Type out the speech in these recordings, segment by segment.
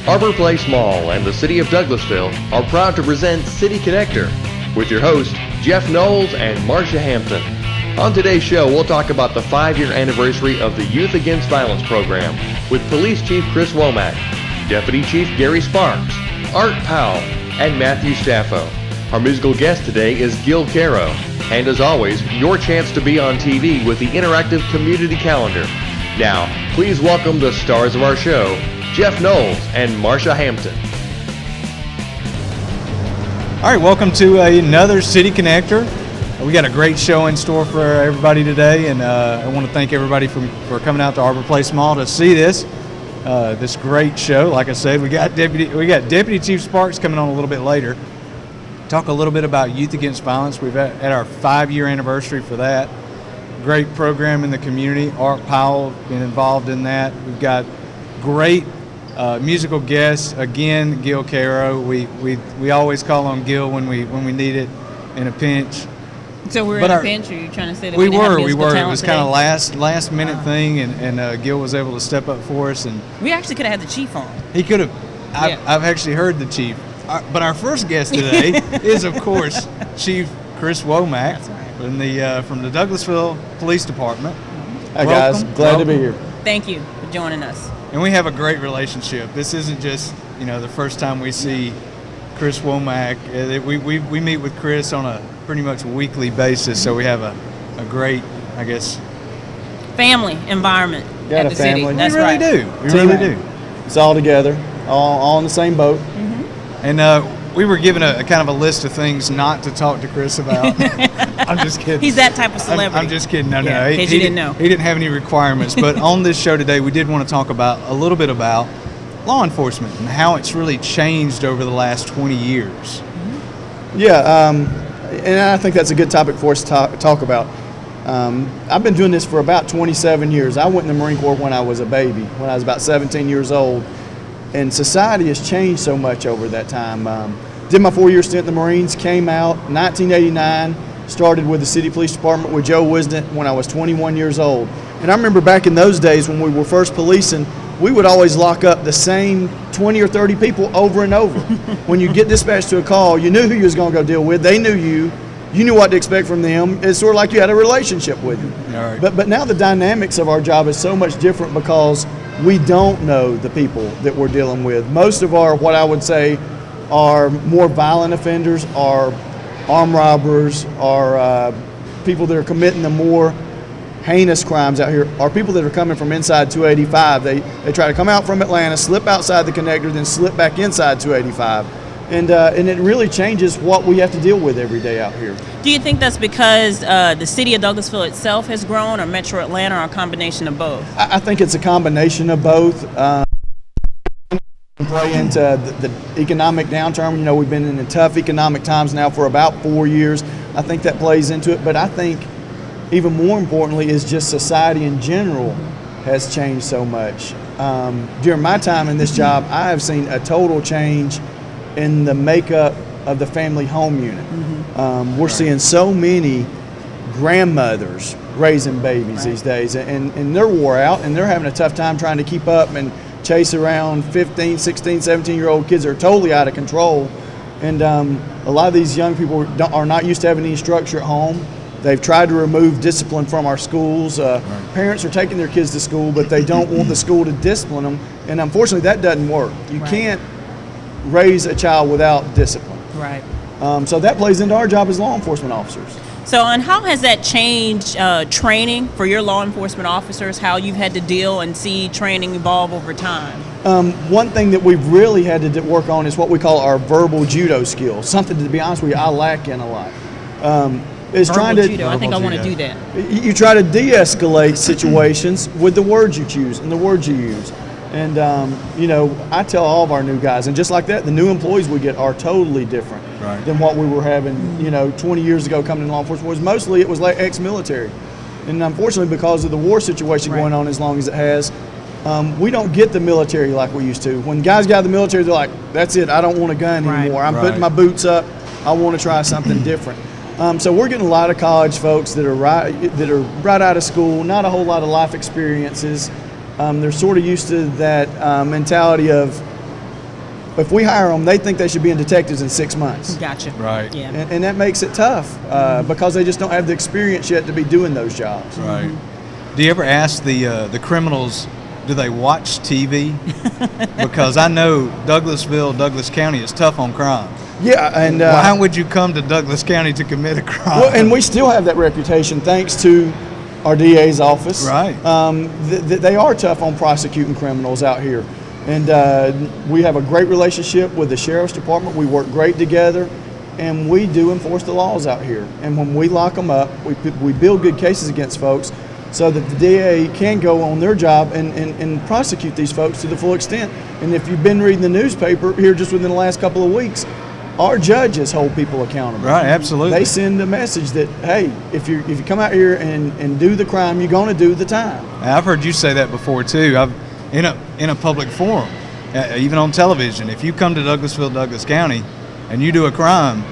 Arbor Place Mall and the City of Douglasville are proud to present City Connector with your hosts, Jeff Noles and Marcia Hampton. On today's show, we'll talk about the 5-year anniversary of the Youth Against Violence program with Police Chief Chris Womack, Deputy Chief Gary Sparks, Art Powell, and Matthew Saffo. Our musical guest today is Gil Caro. And as always, your chance to be on TV with the interactive community calendar. Now, please welcome the stars of our show, Jeff Noles and Marcia Hampton. All right, welcome to another City Connector. We got a great show in store for everybody today, and I want to thank everybody for coming out to Arbor Place Mall to see this great show. Like I said, we got Deputy Chief Sparks coming on a little bit later. Talk a little bit about Youth Against Violence. We've at our 5-year anniversary for that. Great program in the community. Art Powell been involved in that. We've got great musical guests. Again, Gil Caro. We always call on Gil when we need it in a pinch. So we're in a pinch, or are you trying to say that we were? It was today? kind of last minute thing, and Gil was able to step up for us. And we actually could have had the chief on. He could have. I've actually heard the chief. But our first guest today is, of course, Chief Chris Womack. That's right. From the Douglasville Police Department. Hi guys, glad to be here. Thank you for joining us. And we have a great relationship. This isn't just the first time we see Chris Womack. We meet with Chris on a pretty much weekly basis, so we have a great, I guess, family environment Got at a the family. city. That's we really right. do. We really do. It's all together, all in the same boat. And we were given a kind of a list of things not to talk to Chris about. I'm just kidding. He's that type of celebrity. I'm just kidding. No. In case you didn't know. He didn't have any requirements. But on this show today, we did want to talk a little bit about law enforcement and how it's really changed over the last 20 years. Yeah, and I think that's a good topic for us to talk about. I've been doing this for about 27 years. I went in the Marine Corps when I was a baby, when I was about 17 years old. And society has changed so much over that time. Did my 4-year stint in the Marines, came out 1989, started with the City Police Department with Joe Wisdent when I was 21 years old. And I remember back in those days when we were first policing, we would always lock up the same 20 or 30 people over and over. When you get dispatched to a call, you knew who you was going to go deal with. They knew you. You knew what to expect from them. It's sort of like you had a relationship with them. Right. But now the dynamics of our job is so much different because we don't know the people that we're dealing with. Most of our, what I would say, are more violent offenders, are armed robbers, are people that are committing the more heinous crimes out here, are people that are coming from inside 285. They try to come out from Atlanta, slip outside the connector, then slip back inside 285. And it really changes what we have to deal with every day out here. Do you think that's because the city of Douglasville itself has grown, or Metro Atlanta, or a combination of both? I think it's a combination of both. Play into the economic downturn. We've been in tough economic times now for about 4 years. I think that plays into it. But I think even more importantly is just society in general has changed so much. During my time in this job, I have seen a total change in the makeup of the family home unit. We're seeing so many grandmothers raising babies these days, and they're wore out, and they're having a tough time trying to keep up and chase around 15, 16, 17-year-old kids that are totally out of control. And a lot of these young people are not used to having any structure at home. They've tried to remove discipline from our schools. Parents are taking their kids to school, but they don't want the school to discipline them. And unfortunately, that doesn't work. You can't raise a child without discipline. Right. So that plays into our job as law enforcement officers. So, and how has that changed training for your law enforcement officers, how you've had to deal and see training evolve over time? One thing that we've really had to work on is what we call our verbal judo skills, something, to be honest with you, I lack in a lot. Is verbal trying to judo. I think I want to do that. You try to de-escalate situations with the words you choose and the words you use. And, I tell all of our new guys, and just like that, the new employees we get are totally different than what we were having, 20 years ago coming in law enforcement. It was like ex-military. And unfortunately, because of the war situation going on as long as it has, we don't get the military like we used to. When guys got out of the military, they're like, that's it, I don't want a gun anymore. I'm putting my boots up. I want to try something different. So we're getting a lot of college folks that are right out of school, not a whole lot of life experiences. They're sort of used to that mentality of if we hire them, they think they should be in detectives in 6 months. Gotcha. Right. Yeah. And that makes it tough because they just don't have the experience yet to be doing those jobs. Right. Do you ever ask the criminals, do they watch TV? Because I know Douglas County is tough on crime. Yeah, and why would you come to Douglas County to commit a crime? well, and we still have that reputation thanks to our DA's office. Right. They are tough on prosecuting criminals out here. And we have a great relationship with the Sheriff's Department. We work great together, and we do enforce the laws out here. And when we lock them up, we build good cases against folks so that the DA can go on their job and prosecute these folks to the full extent. And if you've been reading the newspaper here just within the last couple of weeks, our judges hold people accountable. Right, absolutely. They send a message that, hey, if you come out here and do the crime, you're going to do the time. I've heard you say that before too. In a public forum, even on television. If you come to Douglas County, and you do a crime,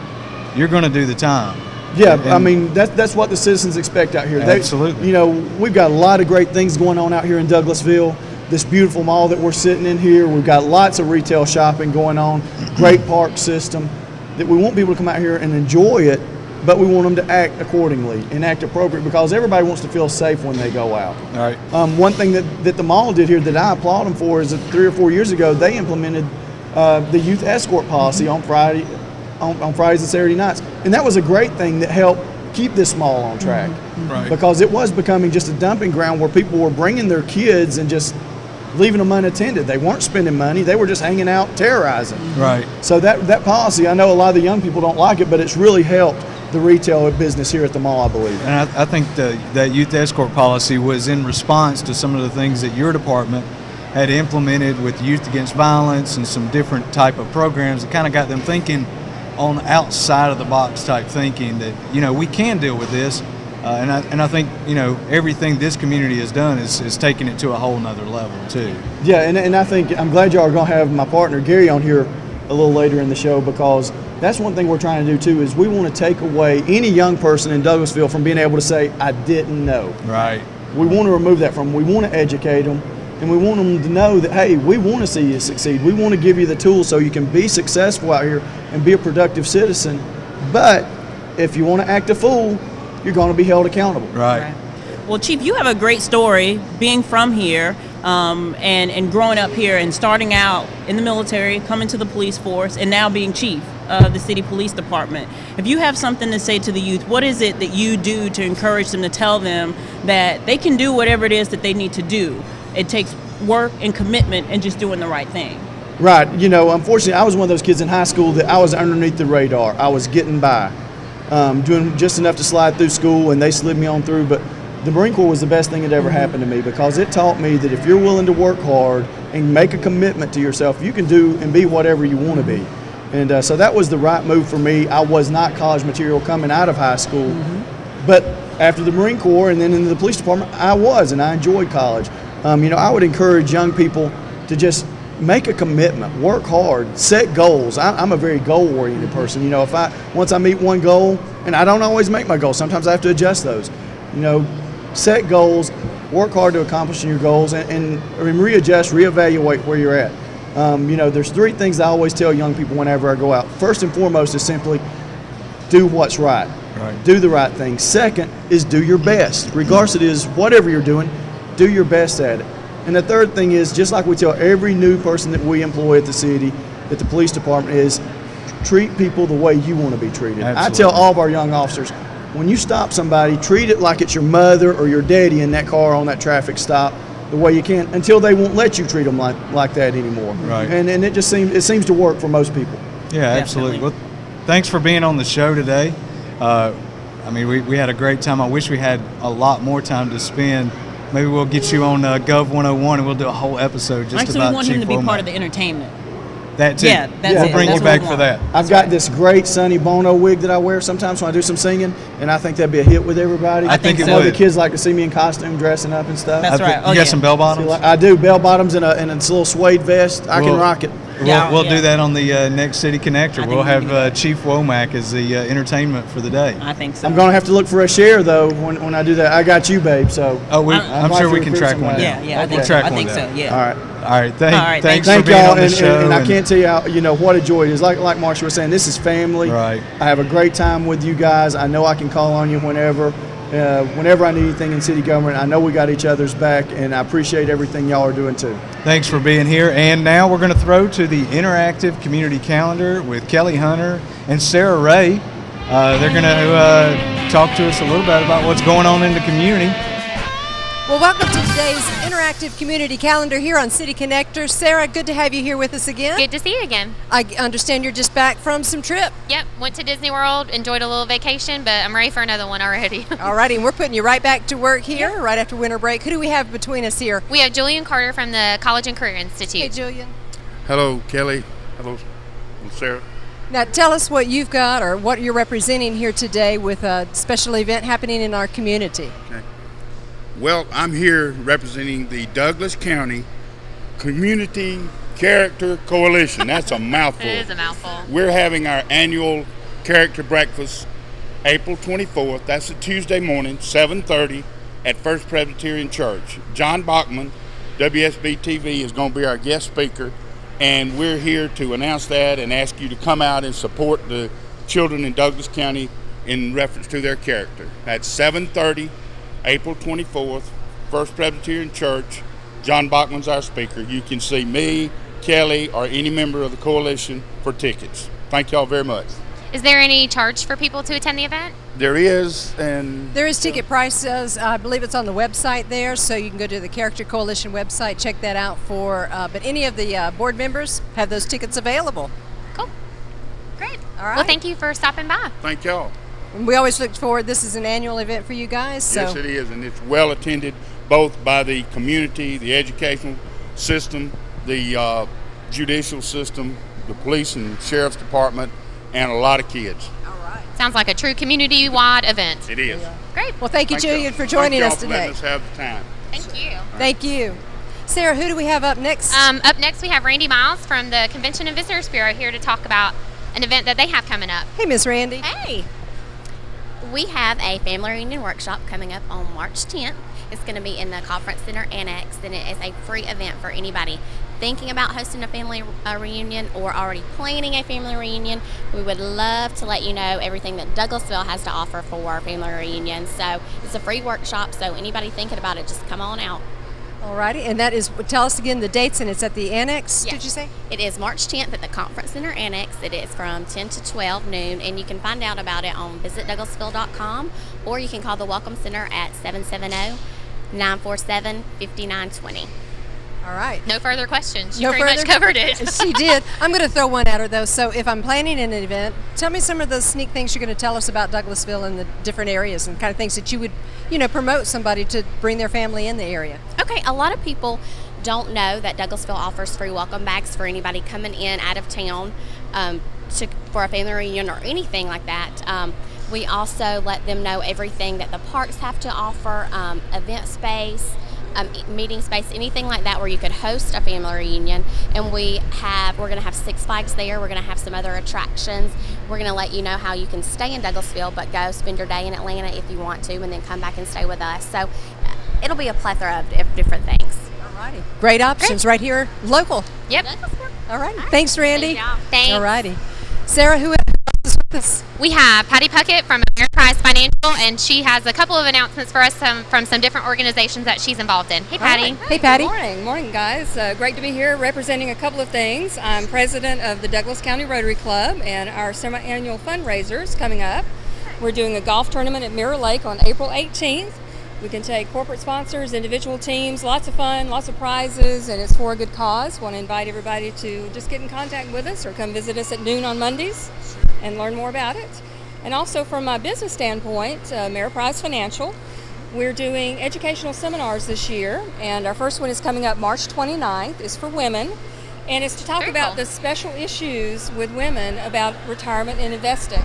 you're going to do the time. Yeah, I mean that's what the citizens expect out here. Absolutely. We've got a lot of great things going on out here in Douglasville. This beautiful mall that we're sitting in here. We've got lots of retail shopping going on. Great park system. That we want people to come out here and enjoy it, but we want them to act accordingly and act appropriate because everybody wants to feel safe when they go out. All right. One thing that the mall did here that I applaud them for is that 3 or 4 years ago they implemented the youth escort policy on Fridays and Saturday nights, and that was a great thing that helped keep this mall on track. Right. Because it was becoming just a dumping ground where people were bringing their kids and just leaving them unattended. They weren't spending money. They were just hanging out, terrorizing. Right. So that policy, I know a lot of the young people don't like it, but it's really helped the retail business here at the mall, I believe. And I think that youth escort policy was in response to some of the things that your department had implemented with Youth Against Violence and some different type of programs that kind of got them thinking on outside of the box type thinking that, we can deal with this. And I think, everything this community has done is taking it to a whole nother level, too. Yeah, and I think I'm glad y'all are going to have my partner, Gary, on here a little later in the show because that's one thing we're trying to do, too, is we want to take away any young person in Douglasville from being able to say, I didn't know. Right. We want to remove that from them. We want to educate them, and we want them to know that, hey, we want to see you succeed. We want to give you the tools so you can be successful out here and be a productive citizen. But if you want to act a fool, you're going to be held accountable. Right. Well, Chief, you have a great story being from here and growing up here and starting out in the military, coming to the police force, and now being chief of the city police department. If you have something to say to the youth, what is it that you do to encourage them, to tell them that they can do whatever it is that they need to do? It takes work and commitment and just doing the right thing. Right. Unfortunately, I was one of those kids in high school that I was underneath the radar. I was getting by. Doing just enough to slide through school, and they slid me on through. But the Marine Corps was the best thing that ever happened to me because it taught me that if you're willing to work hard and make a commitment to yourself, you can do and be whatever you want to be. And so that was the right move for me. I was not college material coming out of high school, but after the Marine Corps and then into the police department, I was, and I enjoyed college. I would encourage young people to just make a commitment, work hard, set goals. I'm a very goal-oriented person. Once I meet one goal, and I don't always make my goals, sometimes I have to adjust those. Set goals, work hard to accomplish your goals, and readjust, reevaluate where you're at. There's 3 things I always tell young people whenever I go out. First and foremost is simply do what's right. Right. Do the right thing. Second is do your best. Regardless it is whatever you're doing, do your best at it. And the third thing is, just like we tell every new person that we employ at the city, at the police department, is treat people the way you want to be treated. Absolutely. I tell all of our young officers, when you stop somebody, treat it like it's your mother or your daddy in that car on that traffic stop the way you can until they won't let you treat them like that anymore. Right. And it seems to work for most people. Yeah, absolutely. Well, thanks for being on the show today. We had a great time. I wish we had a lot more time to spend. Maybe we'll get you on Gov 101 and we'll do a whole episode just Actually, about we want Chief him to be Womack. part of the entertainment. That too. Yeah, that's we'll it. bring That's you what back we for want. that. I've got this great Sonny Bono wig that I wear sometimes when I do some singing, and I think that'd be a hit with everybody. I think it know would. the kids like to see me in costume, dressing up and stuff. That's right. You got some bell bottoms? I do, bell bottoms and this little suede vest. I can rock it. We'll do that on the next City Connector. We'll have Chief Womack as the entertainment for the day. I think so. I'm going to have to look for a share, though, when I do that. I got you, babe, so. Oh, I'm sure we can track one down. Yeah, we'll track I one think down. so, yeah. All right. Thanks Thank for being y'all, on the show. and I can't tell you how, what a joy it is. Like Marcia was saying, this is family. Right. I have a great time with you guys. I know I can call on you whenever I need anything in city government. I know we got each other's back, and I appreciate everything y'all are doing too. Thanks for being here. And now we're going to throw to the interactive community calendar with Kelly Hunter and Sarah Ray. They're going to talk to us a little bit about what's going on in the community. Well, welcome to today's interactive community calendar here on City Connector. Sarah, good to have you here with us again. Good to see you again. I understand you're just back from some trip. Yep, went to Disney World, enjoyed a little vacation, but I'm ready for another one already. All righty, and we're putting you right back to work here, right after winter break. Who do we have between us here? We have Julian Carter from the College and Career Institute. Hey, Julian. Hello, Kelly. Hello, Sarah. Now, tell us what you've got or what you're representing here today with a special event happening in our community. Okay. Well, I'm here representing the Douglas County Community Character Coalition. That's a mouthful. It is a mouthful. We're having our annual character breakfast April 24th. That's a Tuesday morning, 7:30 at First Presbyterian Church. John Bachman, WSB TV, is going to be our guest speaker, and we're here to announce that and ask you to come out and support the children in Douglas County in reference to their character. That's 7:30. April 24th, First Presbyterian Church. John Bachman's our speaker. You can see me, Kelly, or any member of the coalition for tickets. Thank y'all very much. Is there any charge for people to attend the event? There is, and there is ticket prices. I believe it's on the website there, so you can go to the Character Coalition website, check that out for. But any of the board members have those tickets available. Cool. Great. All right. Well, thank you for stopping by. Thank y'all. We always look forward. This is an annual event for you guys. So. Yes, it is, and it's well attended both by the community, the educational system, the judicial system, the police and sheriff's department, and a lot of kids. All right. Sounds like a true community-wide event. It is. Great. Well, thank you, Julian, for joining us today. Thank y'all for letting us have the time. Thank you. Thank you. Sarah, who do we have up next? Up next, we have Randy Miles from the Convention and Visitors Bureau here to talk about an event that they have coming up. Hey, Miss Randy. Hey. We have a family reunion workshop coming up on March 10th. It's going to be in the Conference Center Annex, and it is a free event for anybody thinking about hosting a family reunion or already planning a family reunion. We would love to let you know everything that Douglasville has to offer for our family reunion. So it's a free workshop, so anybody thinking about it, just come on out. All righty, and that is, tell us again the dates, and it's at the Annex, Yes. Did you say? It is March 10th at the Conference Center Annex. It is from 10 to 12 noon, and you can find out about it on visitdouglasville.com, or you can call the Welcome Center at 770-947-5920. All right. No further questions. She No pretty further? much covered it. She did. I'm going to throw one at her, though. So if I'm planning an event, tell me some of the sneak things you're going to tell us about Douglasville and the different areas and kind of things that you would, promote somebody to bring their family in the area. Okay, a lot of people don't know that Douglasville offers free welcome bags for anybody coming in out of town for a family reunion or anything like that. We also let them know everything that the parks have to offer, event space, meeting space, anything like that where you could host a family reunion. And we're going to have Six Flags there. We're going to have some other attractions. We're going to let you know how you can stay in Douglasville but go spend your day in Atlanta if you want to, and then come back and stay with us. So it'll be a plethora of different things. All righty. Great options right here, local. Yep. All right. Thanks, Randy. Thanks. All righty. Sarah, who else is with us? We have Patty Puckett from Ameriprise Financial, and she has a couple of announcements for us from some different organizations that she's involved in. Hey, Patty. Right. Hey, Patty. Good morning, guys. Great to be here representing a couple of things. I'm president of the Douglas County Rotary Club, and our semi-annual fundraisers coming up. We're doing a golf tournament at Mirror Lake on April 18th. We can take corporate sponsors, individual teams, lots of fun, lots of prizes, and it's for a good cause. Want to invite everybody to just get in contact with us or come visit us at noon on Mondays and learn more about it. And also from my business standpoint, Ameriprise Financial, we're doing educational seminars this year, and our first one is coming up March 29th. It's for women, and it's to talk Very about cool. the special issues with women about retirement and investing.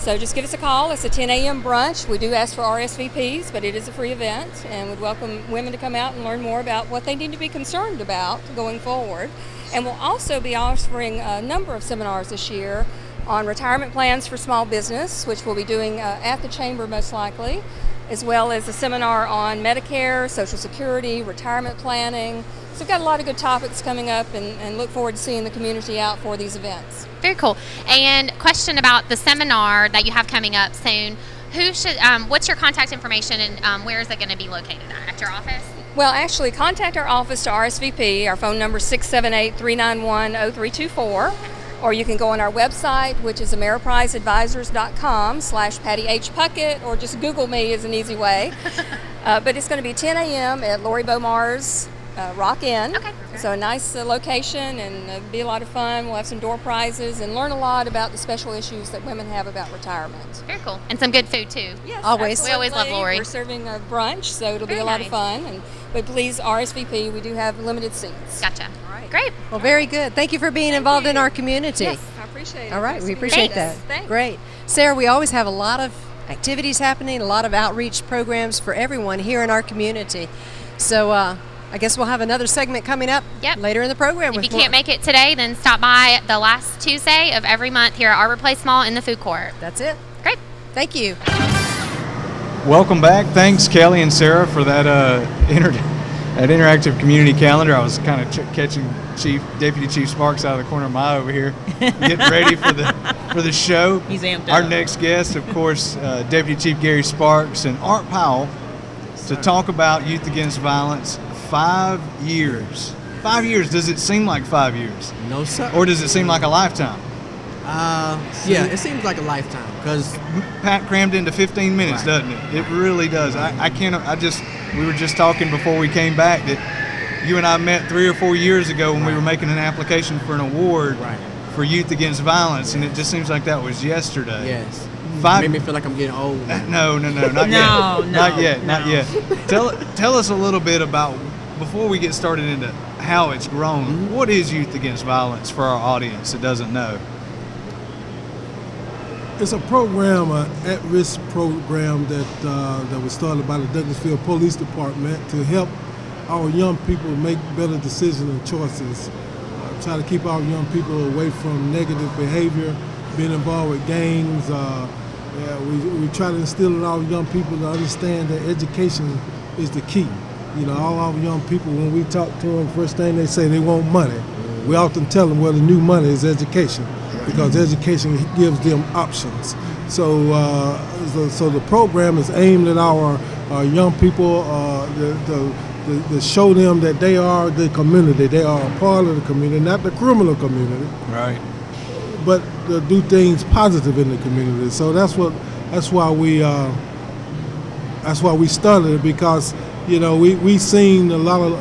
So just give us a call. It's a 10 a.m. brunch. We do ask for RSVPs, but it is a free event, and would welcome women to come out and learn more about what they need to be concerned about going forward. And we'll also be offering a number of seminars this year on retirement plans for small business, which we'll be doing at the Chamber most likely, as well as a seminar on Medicare, Social Security, retirement planning. So we've got a lot of good topics coming up, and look forward to seeing the community out for these events. Very cool. And question about the seminar that you have coming up soon. Who should? What's your contact information, and where is it going to be located at your office? Well, actually, contact our office to RSVP. Our phone number is 678-391-0324. Or you can go on our website, which is ameripriseadvisors.com/Patty H. Puckett, or just Google me is an easy way. But it's going to be 10 a.m. at Lori Beaumar's Rock Inn. Okay. So a nice location, and it'll be a lot of fun. We'll have some door prizes and learn a lot about the special issues that women have about retirement. Very cool. And some good food, too. Yes, Always. We always love Lori. We're serving a brunch, so it'll be Very a lot of nice. fun. But please RSVP. We do have limited seats. Gotcha. All right. Great. Well, very good. Thank you for being involved in our community. Yes, I appreciate it. All right, Nice we to meet appreciate you. that. Thanks. Great. Sarah, we always have a lot of activities happening, a lot of outreach programs for everyone here in our community. So I guess we'll have another segment coming up later in the program. If with you can't make it today, then stop by the last Tuesday of every month here at Arbor Place Mall in the food court. That's it. Great. Thank you. Welcome back. Thanks, Kelly and Sarah, for that that interactive community calendar. I was kind of catching Deputy Chief Sparks out of the corner of my eye over here, getting ready for the show. He's amped Our up. next guest, of course, Deputy Chief Gary Sparks and Art Powell, to talk about Youth Against Violence. 5 years. 5 years. Does it seem like 5 years? No, sir. Or does it seem like a lifetime? Yeah, it seems like a lifetime because Pat crammed into 15 minutes, Right. doesn't it? It really does. We were just talking before we came back that you and I met 3 or 4 years ago when we were making an application for an award for Youth Against Violence, and it just seems like that was yesterday. yes, Five- made me feel like I'm getting old. No, not yet. No, Not yet. no. Not yet. Tell us a little bit about, before we get started into how it's grown, what is Youth Against Violence for our audience that doesn't know? It's a program, an at-risk program that was started by the Douglasville Police Department to help our young people make better decisions and choices. Try to keep our young people away from negative behavior, being involved with gangs. We try to instill in our young people to understand that education is the key. You know, all our young people, when we talk to them, first thing they say they want money. We often tell them, well, the new money is education, because education gives them options. So the program is aimed at our young people to show them that they are the community, they are a part of the community, not the criminal community, Right. but to do things positive in the community. So that's why we started it, because we seen a lot of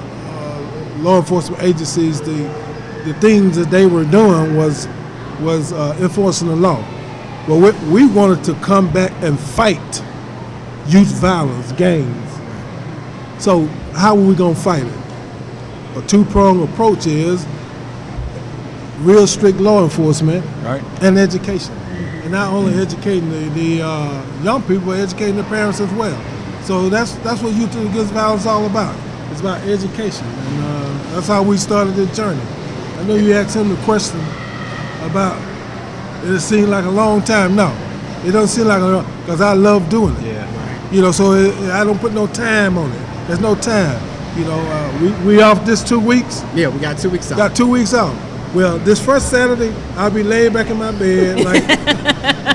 law enforcement agencies, the things that they were doing was enforcing the law. Well, we wanted to come back and fight youth violence, gangs. So how are we going to fight it? A two-pronged approach is real strict law enforcement and education. And not only educating the young people, but educating the parents as well. So that's what Youth Against Violence is all about. It's about education, and that's how we started the journey. I know you asked him the question about, it seemed like a long time. No, it doesn't seem like a long, because I love doing it. Yeah. So I don't put no time on it. There's no time. We off this 2 weeks. Yeah, we got 2 weeks off. Got 2 weeks off. Well, this first Saturday, I'll be laid back in my bed like,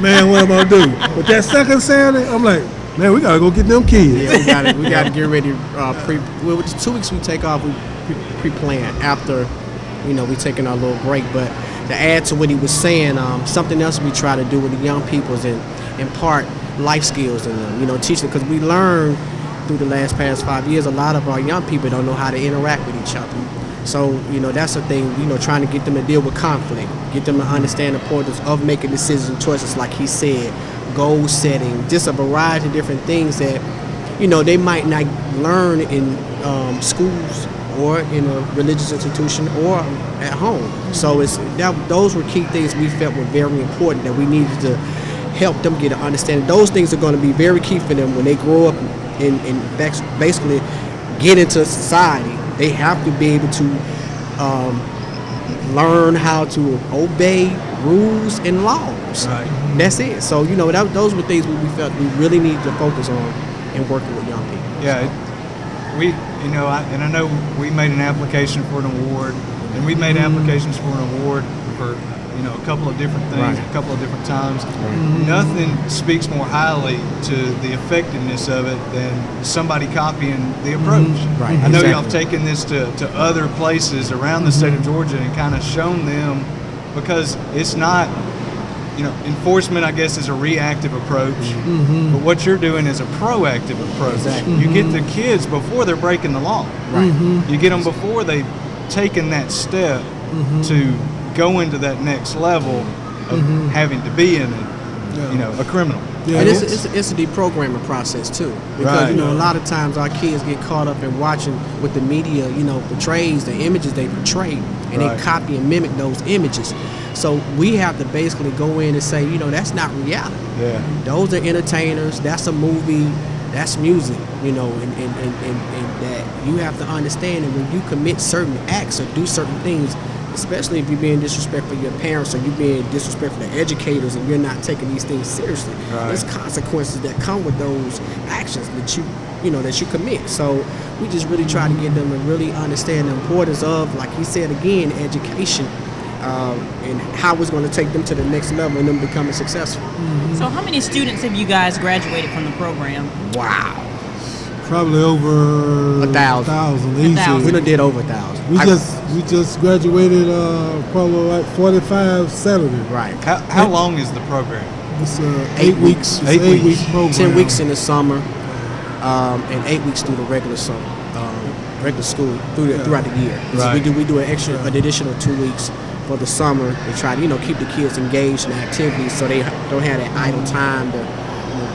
man, what am I gonna do? But that second Saturday, I'm like, man, we gotta go get them kids. Yeah, we gotta get ready. With the 2 weeks we take off, we pre-plan after, we taking our little break. But to add to what he was saying, something else we try to do with the young people is impart life skills in them. Teach them, because we learned through the past 5 years, a lot of our young people don't know how to interact with each other. So, that's the thing, trying to get them to deal with conflict, get them to understand the importance of making decisions and choices, like he said, goal setting, just a variety of different things that, they might not learn in schools or in a religious institution or at home. So those were key things we felt were very important, that we needed to help them get an understanding. Those things are going to be very key for them when they grow up and basically get into society. They have to be able to learn how to obey rules and laws. Right. That's it. So, those were things we felt we really need to focus on in working with young people. Yeah, I know we made an application for an award, and we made applications for an award for a couple of different things, a couple of different times. Nothing speaks more highly to the effectiveness of it than somebody copying the approach. Right. I know y'all have taken this to other places around the state of Georgia and kind of shown them, because it's not, enforcement, I guess, is a reactive approach, but what you're doing is a proactive approach. Exactly. You get the kids before they're breaking the law. Right. You get them before they've taken that step to go into that next level of having to be in a criminal. Yeah, And it's a deprogramming process too, because a lot of times our kids get caught up in watching what the media portrays, the images they portray, and they copy and mimic those images. So we have to basically go in and say, that's not reality. Yeah. Those are entertainers. That's a movie. That's music. And that you have to understand that when you commit certain acts or do certain things, especially if you're being disrespectful to your parents or you're being disrespectful to educators and you're not taking these things seriously, there's consequences that come with those actions that you commit. So we just really try to get them to really understand the importance of, like he said again, education, and how it's going to take them to the next level and them becoming successful. So how many students have you guys graduated from the program? Wow. Probably over 1,000. easy. 1,000. We done did over 1,000. We just graduated probably like 45 Saturday. Right. How long is the program? It's 8 weeks. It's 8 week program. 10 weeks in the summer, and 8 weeks through the regular summer, regular school throughout the year. Right. We do an additional 2 weeks for the summer to try to keep the kids engaged in activities so they don't have that idle time to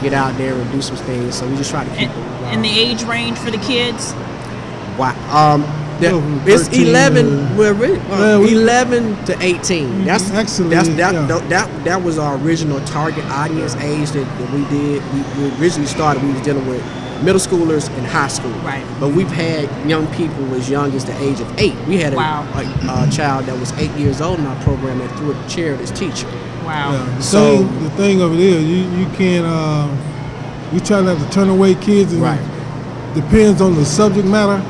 get out there and do some things. So we just try to keep them. And the age range for the kids? Wow. It's 11. 11 to 18. That's actually that was our original target audience age that we did. We originally started. We was dealing with middle schoolers and high school. Right. But we've had young people as young as the age of 8. We had a child that was 8 years old in our program that threw a chair at his teacher. Wow. Yeah, the thing of it is, you can't. We try not to turn away kids. And depends on the subject matter.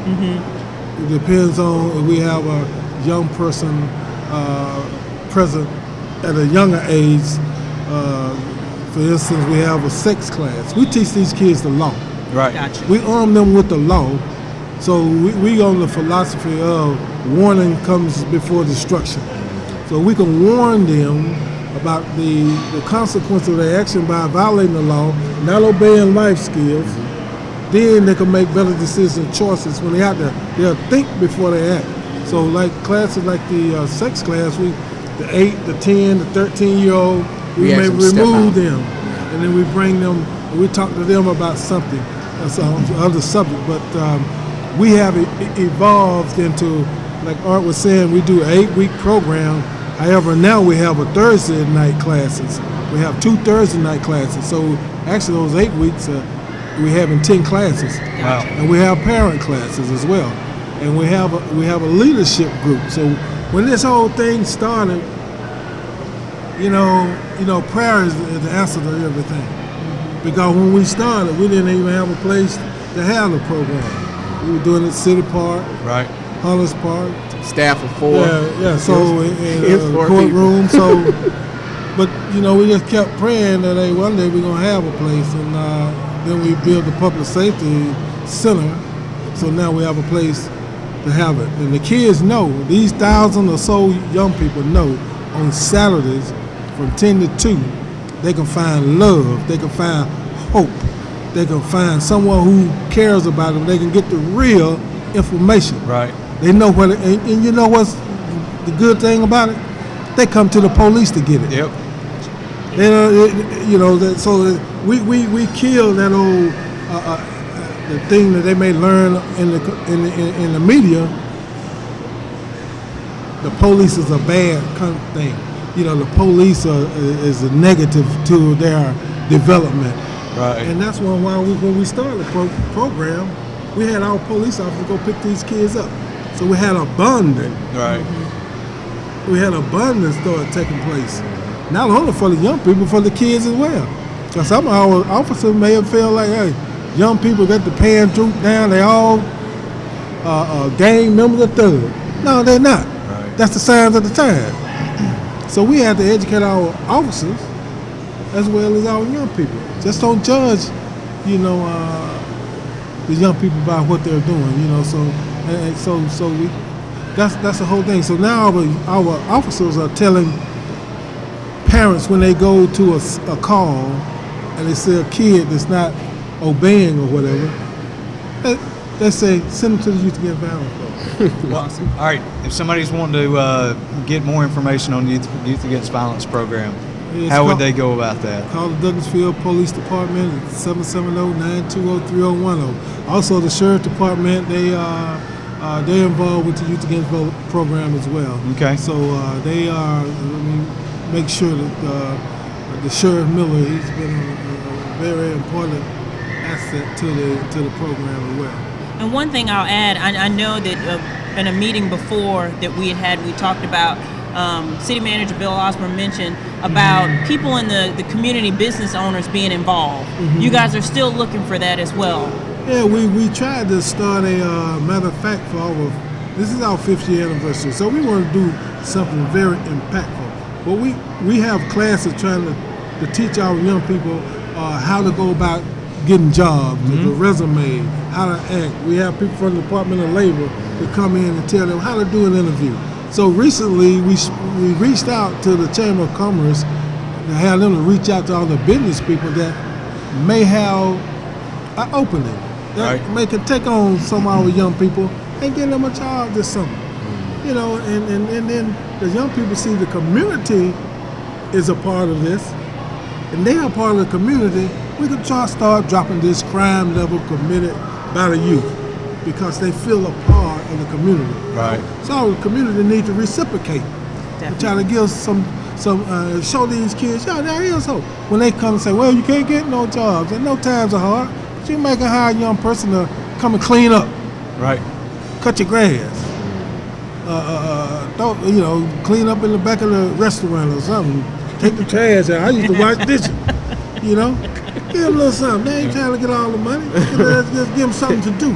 It depends on if we have a young person present at a younger age. For instance, we have a sex class. We teach these kids the law. Right. Gotcha. We arm them with the law. So we on the philosophy of warning comes before destruction. So we can warn them about the consequence of their action by violating the law, not obeying life skills. Then they can make better decisions and choices when they're out there. They'll think before they act. So like classes like the sex class, the 8, the 10, the 13-year-old, we may remove them. And then we bring them, and we talk to them about something. That's another subject. But we have evolved into, like Art was saying, we do an 8-week program. However, now we have a Thursday night classes. We have 2 Thursday night classes. So actually those 8 weeks, we having 10 classes. Wow. And we have parent classes as well. And we have a leadership group. So when this whole thing started, prayer is the answer to everything. Because when we started, we didn't even have a place to have the program. We were doing it at City Park, Hollis Park. Staff of 4. Yeah. So in the courtroom. So, but we just kept praying that one day we're gonna have a place, and then we built the public safety center. So now we have a place to have it, and the kids know. These 1,000 or so young people know on Saturdays from 10 to 2, they can find love. They can find hope. They can find someone who cares about them. They can get the real information. Right. They know what, and you know what's the good thing about it? They come to the police to get it. Yep. So we kill that old the thing that they may learn in the media. The police is a bad thing. the police is a negative to their development. Right. And that's when we started the program, we had our police officers go pick these kids up. So we had a bonding. Right. We had a bonding start taking place. Not only for the young people, for the kids as well. Because some of our officers may have felt like, hey, young people got the pants droop down, they all gang members of thugs. No, they're not. Right. That's the signs of the time. So we have to educate our officers as well as our young people. Just don't judge, the young people by what they're doing, So we that's the whole thing. So now our officers are telling parents when they go to a call and they see a kid that's not obeying or whatever, they say send them to the Youth Against Violence program. Well, all right. If somebody's wanting to get more information on the Youth Against Violence program, how would they go about that? Call the Douglasville Police Department at 770-920-3010. Also, the Sheriff Department, they're involved with the Youth Against Violence program as well. Okay. So they are. Make sure that the Sheriff Miller, he's been a very important asset to the program as well. And one thing I'll add, I know that in a meeting before that we talked about, City Manager Bill Osborne mentioned about people in the community, business owners being involved. Mm-hmm. You guys are still looking for that as well. Yeah, we tried to start matter of fact, this is our 5th year anniversary, so we want to do something very impactful. But we have classes trying to teach our young people how to go about getting jobs, the resume, how to act. We have people from the Department of Labor that come in and tell them how to do an interview. So recently we reached out to the Chamber of Commerce to have them to reach out to all the business people that may have an opening, that may can take on some of our young people and get them a job this summer. And then the young people see the community is a part of this, and they are part of the community. We could start dropping this crime level committed by the youth because they feel a part of the community. Right. So the community needs to reciprocate. Definitely. Try to give some show these kids, there is hope. When they come and say, well, you can't get no jobs, and no times are hard, but you make a hire a young person to come and clean up. Right. Cut your grass. Clean up in the back of the restaurant or something. Take the trash out. I used to wash dishes. Give them a little something. They ain't trying to get all the money. Just give them something to do.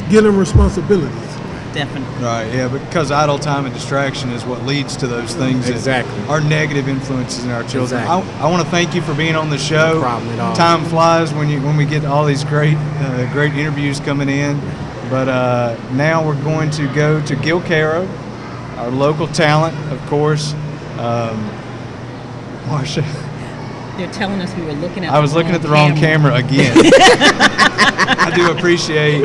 Give them responsibilities. Definitely. Right, yeah, because idle time and distraction is what leads to those things that are negative influences in our children. Exactly. I want to thank you for being on the show. No problem at all. Time flies when we get all these great interviews coming in. But now we're going to go to Gil Caro, our local talent, of course. Marcia. They're telling us we were looking at I was looking at the wrong camera again. I do appreciate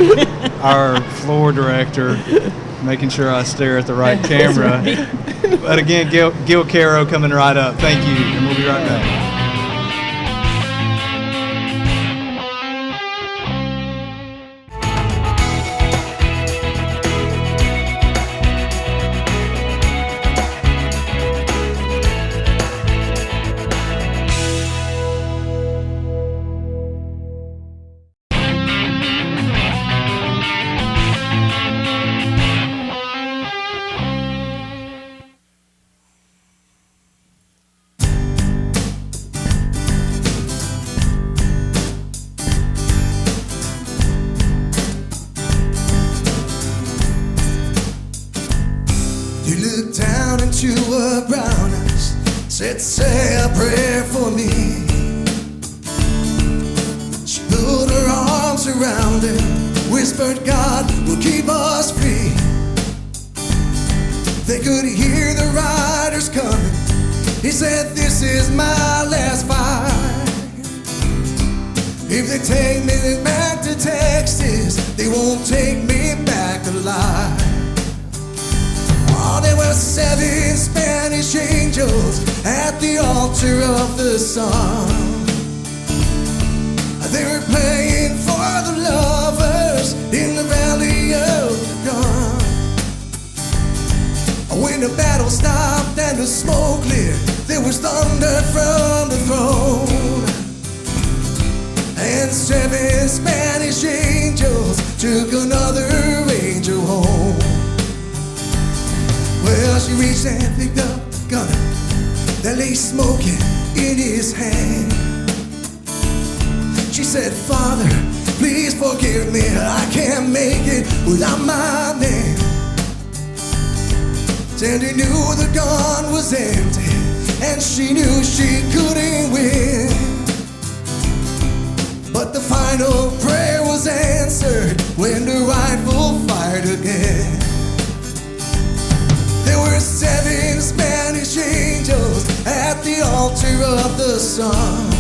our floor director making sure I stare at the right camera. But again, Gil Caro coming right up. Thank you, and we'll be right back. Say a prayer for me. She put her arms around him, whispered, God will keep us free. They could hear the riders coming. He said, this is my last fight. If they take me back to Texas, they won't take me back alive. Oh, there were 7 Spanish angels at the altar of the sun. They were playing for the lovers in the valley of the gun. When the battle stopped and the smoke cleared, there was thunder from the throne, and 7 Spanish angels took another angel home. Well, she reached and picked up the gun that lay smoking in his hand. She said, Father, please forgive me, I can't make it without my man. Sandy knew the gun was empty, and she knew she couldn't win. But the final prayer was answered when the rifle fired again. There were 7 Spanish angels at the altar of the sun.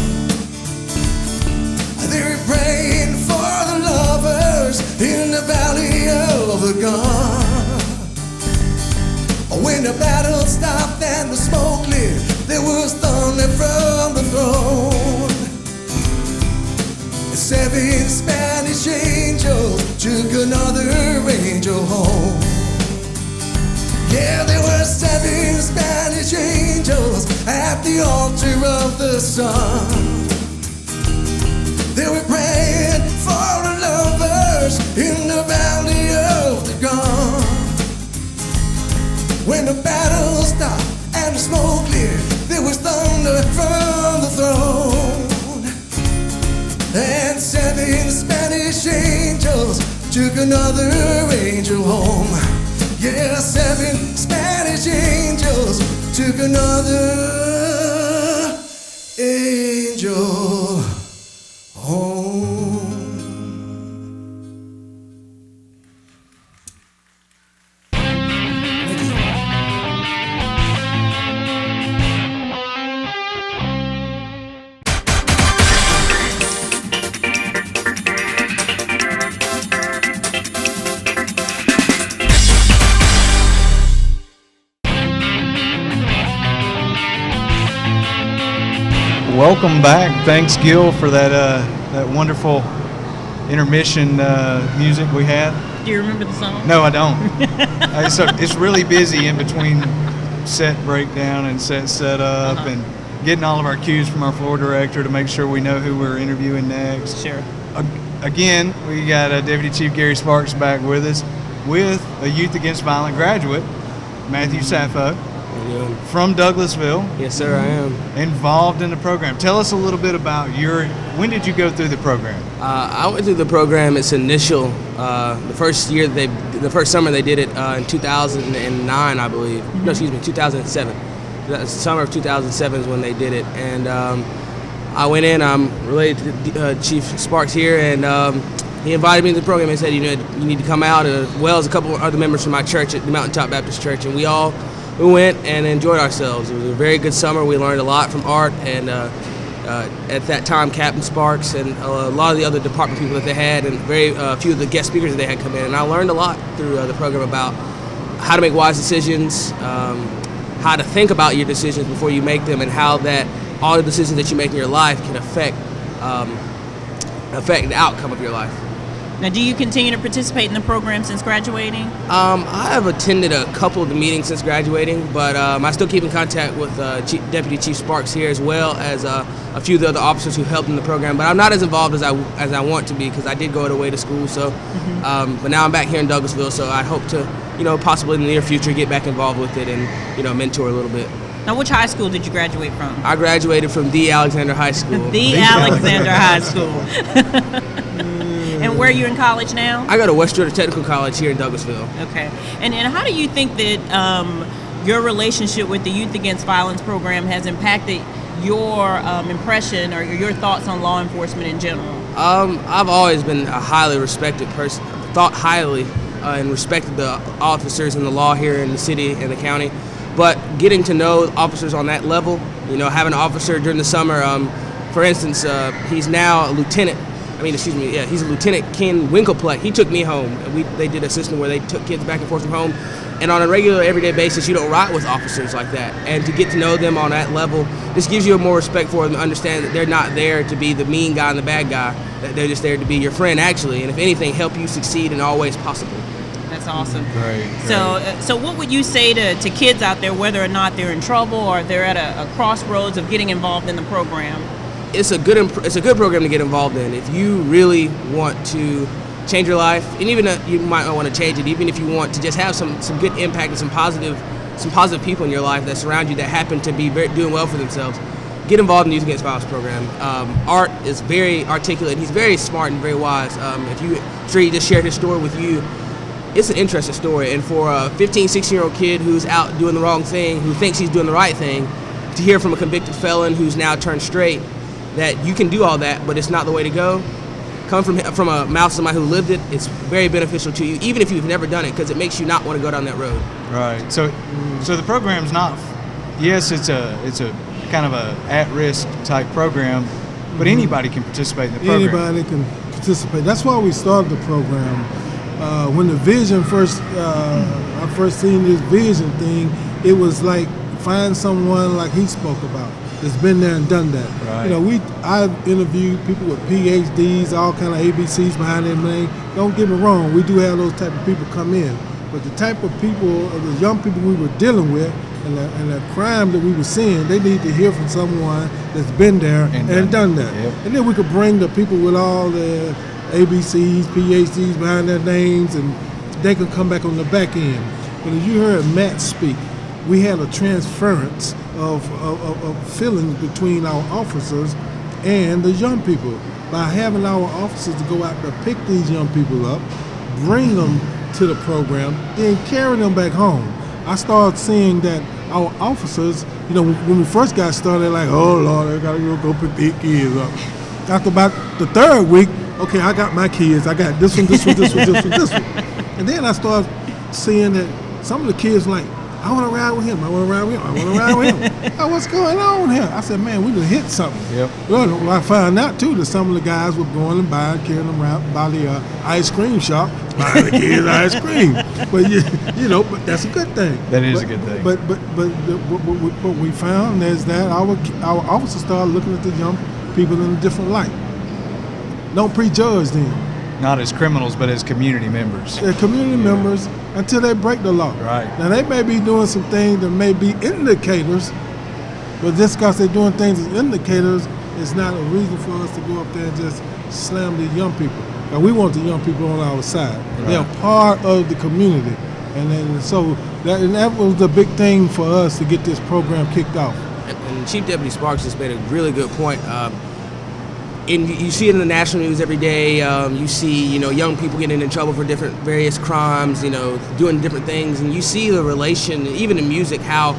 They were praying for the lovers in the valley of the gun. When the battle stopped and the smoke cleared, there was thunder from the throne. 7 Spanish angels took another angel home. Yeah, there were 7 Spanish angels at the altar of the sun. They were praying for the lovers in the valley of the gun. When the battle stopped and the smoke cleared, there was thunder from the throne. And 7 Spanish angels took another angel home. Yeah, 7 Spanish angels took another angel home. Welcome back. Thanks, Gil, for that wonderful intermission music we had. Do you remember the song? No, I don't. It's really busy in between set breakdown and set up and getting all of our cues from our floor director to make sure we know who we're interviewing next. Sure. Again, we got Deputy Chief Gary Sparks back with us with a Youth Against Violence graduate, Matthew Saffo. From Douglasville. Yes, sir, I am. Involved in the program. Tell us a little bit about when did you go through the program? I went through the program, its initial, the first summer they did it in 2009, I believe. Mm-hmm. No, excuse me, 2007. The summer of 2007 is when they did it. And I went in, I'm related to Chief Sparks here, and he invited me to the program and said, you need to come out, as well as a couple of other members from my church at the Mountaintop Baptist Church. And we went and enjoyed ourselves. It was a very good summer. We learned a lot from Art and at that time Captain Sparks and a lot of the other department people that they had, and very few of the guest speakers that they had come in. And I learned a lot through the program about how to make wise decisions, how to think about your decisions before you make them, and how that all the decisions that you make in your life can affect the outcome of your life. Now, do you continue to participate in the program since graduating? I have attended a couple of the meetings since graduating, but I still keep in contact with Deputy Chief Sparks here, as well as a few of the other officers who helped in the program. But I'm not as involved as I want to be, because I did go away to school. So, but now I'm back here in Douglasville, so I hope to, possibly in the near future, get back involved with it and, mentor a little bit. Now, which high school did you graduate from? I graduated from the Alexander High School. The Alexander High School. And where are you in college now? I go to West Georgia Technical College here in Douglasville. Okay. And how do you think that your relationship with the Youth Against Violence program has impacted your impression or your thoughts on law enforcement in general? I've always been a highly respected person, thought highly and respected the officers in the law here in the city and the county. But getting to know officers on that level, having an officer during the summer, for instance, he's now a lieutenant. He's a Lieutenant Ken Winklepleck. He took me home. They did a system where they took kids back and forth from home. And on a regular, everyday basis, you don't ride with officers like that. And to get to know them on that level, this gives you a more respect for them, to understand that they're not there to be the mean guy and the bad guy, that they're just there to be your friend, actually, and if anything, help you succeed in all ways possible. That's awesome. Great. So what would you say to kids out there, whether or not they're in trouble or they're at a crossroads of getting involved in the program? It's a good program to get involved in. If you really want to change your life, and even you might not want to change it, even if you want to just have some good impact and some positive people in your life that surround you that happen to be doing well for themselves, get involved in the Youth Against Violence program. Art is very articulate. He's very smart and very wise. He just shared his story with you. It's an interesting story, and for a 15, 16-year-old kid who's out doing the wrong thing, who thinks he's doing the right thing, to hear from a convicted felon who's now turned straight that you can do all that, but it's not the way to go, come from a mouth of somebody who lived it, it's very beneficial to you, even if you've never done it, because it makes you not want to go down that road. Right. So the program's not. Yes, it's a kind of a at-risk type program, but anybody can participate in the program. Anybody can participate. That's why we started the program. When the vision I first seen this vision thing, it was like find someone like he spoke about that's been there and done that. Right. I've interviewed people with PhDs, all kind of ABCs behind their name. Don't get me wrong, we do have those type of people come in, but the type of people, the young people we were dealing with, and the crime that we were seeing, they need to hear from someone that's been there and done that. Yep. And then we could bring the people with all the ABCs, PhDs behind their names, and they could come back on the back end. But as you heard Matt speak, we had a transference of feelings between our officers and the young people. By having our officers to go out to pick these young people up, bring them to the program, then carry them back home. I started seeing that our officers, when we first got started, like, oh Lord, I gotta go pick these kids up. After about the third week, okay, I got my kids. I got this one, this one, this one, this one, this one. And then I started seeing that some of the kids like, I want to ride with him. I want to ride with him. I want to ride with him. Oh, what's going on here? I said, man, we done hit something. Yep. Well, I found out too that some of the guys were going and carrying them around by the ice cream shop, buying the kids ice cream. But but that's a good thing. That is a good thing. But what we found is that our officers started looking at the young people in a different light. Don't prejudge them. Not as criminals, but as community members. They're community members until they break the law. Right. Now, they may be doing some things that may be indicators, but just because they're doing things as indicators, it's not a reason for us to go up there and just slam the young people. Now, we want the young people on our side. Right. They're part of the community. That was the big thing for us to get this program kicked off. And Chief Deputy Sparks just made a really good point. And you see it in the national news every day. You see, young people getting in trouble for various crimes, doing different things. And you see the relation, even in music, how,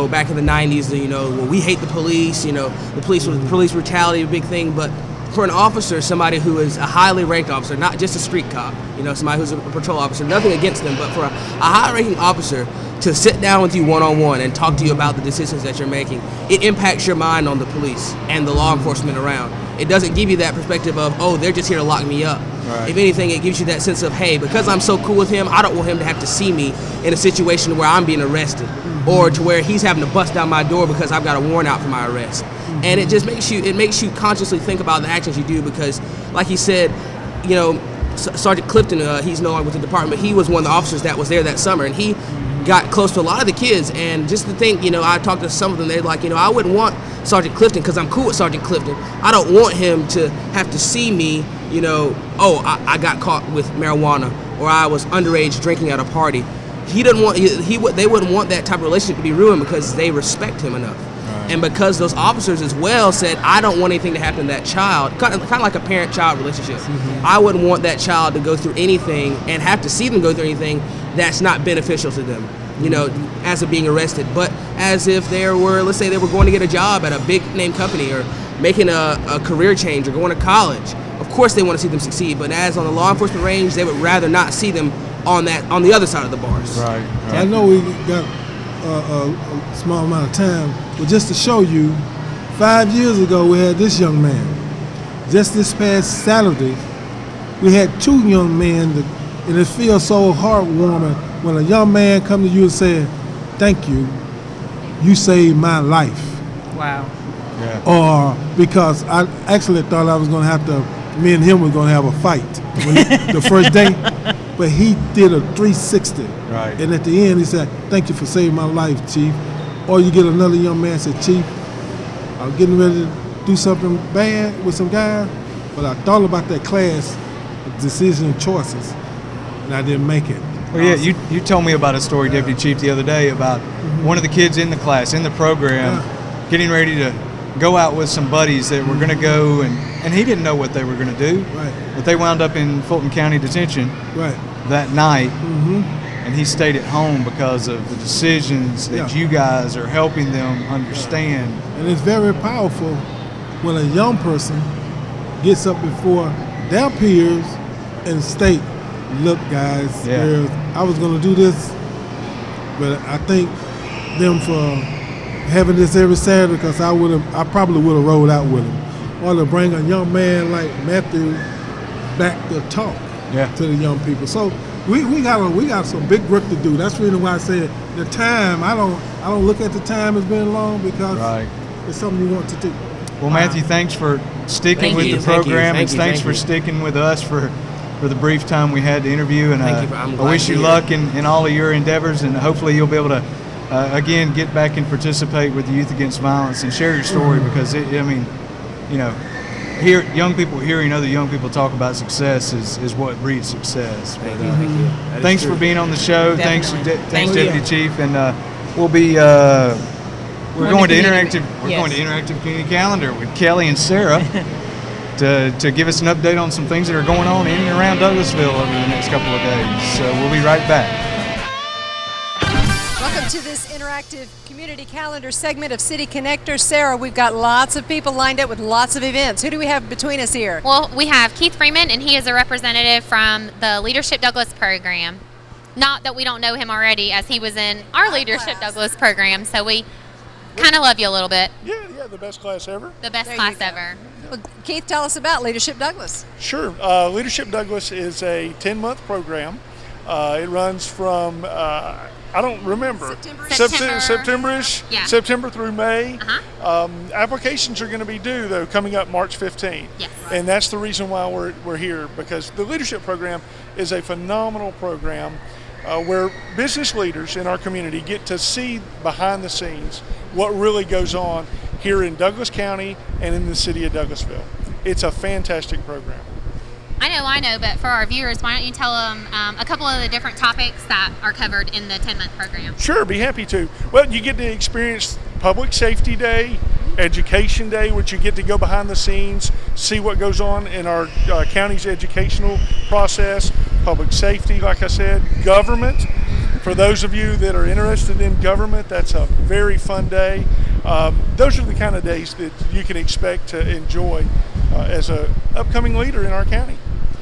back in the 90s, we hate the police, the police brutality, a big thing. But for an officer, somebody who is a highly ranked officer, not just a street cop, somebody who's a patrol officer, nothing against them, but for a high-ranking officer to sit down with you one-on-one and talk to you about the decisions that you're making, it impacts your mind on the police and the law enforcement around. It doesn't give you that perspective of, oh, they're just here to lock me up. Right. If anything, it gives you that sense of, hey, because I'm so cool with him, I don't want him to have to see me in a situation where I'm being arrested, or to where he's having to bust down my door because I've got a warrant out for my arrest. And it just makes you consciously think about the actions you do, because, like he said, Sergeant Clifton, he's no longer with the department, he was one of the officers that was there that summer, and he got close to a lot of the kids. And just to think, I talked to some of them, they're like, I wouldn't want Sergeant Clifton, because I'm cool with Sergeant Clifton, I don't want him to have to see me, I got caught with marijuana, or I was underage drinking at a party. He doesn't want, they wouldn't want that type of relationship to be ruined, because they respect him enough. Right. And because those officers as well said, I don't want anything to happen to that child, kind of like a parent-child relationship. Mm-hmm. I wouldn't want that child to go through anything and have to see them go through anything that's not beneficial to them, as of being arrested. But as if let's say they were going to get a job at a big name company, or making a career change, or going to college. Of course they want to see them succeed, but as on the law enforcement range, they would rather not see them on the other side of the bars. Right. I know we got a small amount of time, but just to show you, 5 years ago we had this young man. Just this past Saturday, we had two young men, and it feels so heartwarming when a young man comes to you and says, thank you, you saved my life. Wow. Yeah. Or because I actually thought I was going to me and him were going to have a fight the first day. but he did a 360. Right. And at the end, he said, "Thank you for saving my life, Chief." Or you get another young man said, "Chief, I'm getting ready to do something bad with some guy, but I thought about that class decision choices, and I didn't make it." Well, yeah, you told me about a story, Deputy Chief, the other day about one of the kids in the class, in the program, getting ready to go out with some buddies that were going to go, and he didn't know what they were going to do. Right. But they wound up in Fulton County Detention that night, and he stayed at home because of the decisions that you guys are helping them understand. And it's very powerful when a young person gets up before their peers and state, "Look, guys, I was going to do this, but I thank them for having this every Saturday, because I probably would have rolled out with him." Or to bring a young man like Matthew back to talk to the young people. So we got some big work to do. That's the reason why I said the time. I don't look at the time as being long, because it's something you want to do. Well, Matthew, thanks for sticking with the program, and thanks for sticking with us for the brief time we had to interview. And I wish you luck in all of your endeavors, and hopefully you'll be able to again get back and participate with the Youth Against Violence and share your story, because hearing other young people talk about success is what breeds success. Thank you. Thanks for being on the show. Definitely. Thanks, Deputy Chief, and we'll be we're going to interactive community calendar with Kelly and Sarah to give us an update on some things that are going on in and around Douglasville over the next couple of days. So we'll be right back. Welcome to this interactive community calendar segment of City Connector. Sarah, we've got lots of people lined up with lots of events. Who do we have between us here? Well, we have Keith Freeman, and he is a representative from the Leadership Douglas program. Not that we don't know him already, as he was in our Leadership Douglas program, so we kind of love you a little bit. Yeah, the best class ever. The best class ever. Well, Keith, tell us about Leadership Douglas. Sure. Leadership Douglas is a 10-month program. It runs from, I don't remember, September-ish, September through May. Applications are going to be due, though, coming up March 15th. Yes. And that's the reason why we're here, because the Leadership Program is a phenomenal program where business leaders in our community get to see behind the scenes what really goes on here in Douglas County and in the city of Douglasville. It's a fantastic program. I know, but for our viewers, why don't you tell them a couple of the different topics that are covered in the 10-month program? Sure, be happy to. Well, you get to experience Public Safety Day, Education Day, which you get to go behind the scenes, see what goes on in our county's educational process, public safety, like I said, government. For those of you that are interested in government, that's a very fun day. Those are the kind of days that you can expect to enjoy as an upcoming leader in our county.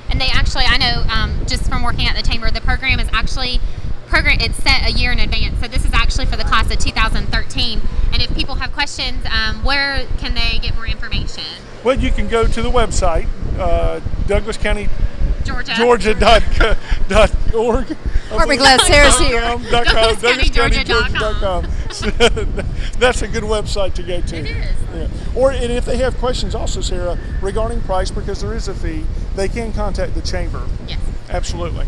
And they actually, I know just from working at the Chamber, the program is actually it's set a year in advance. So this is actually for the class of 2013. And if people have questions, where can they get more information? Well, you can go to the website, Douglas County Georgia.org. We're glad Sarah's here. DouglasCountyGeorgia.com. That's a good website to go to. It is. Yeah. And if they have questions also, Sarah, regarding price, because there is a fee, they can contact the Chamber. Yes. Absolutely.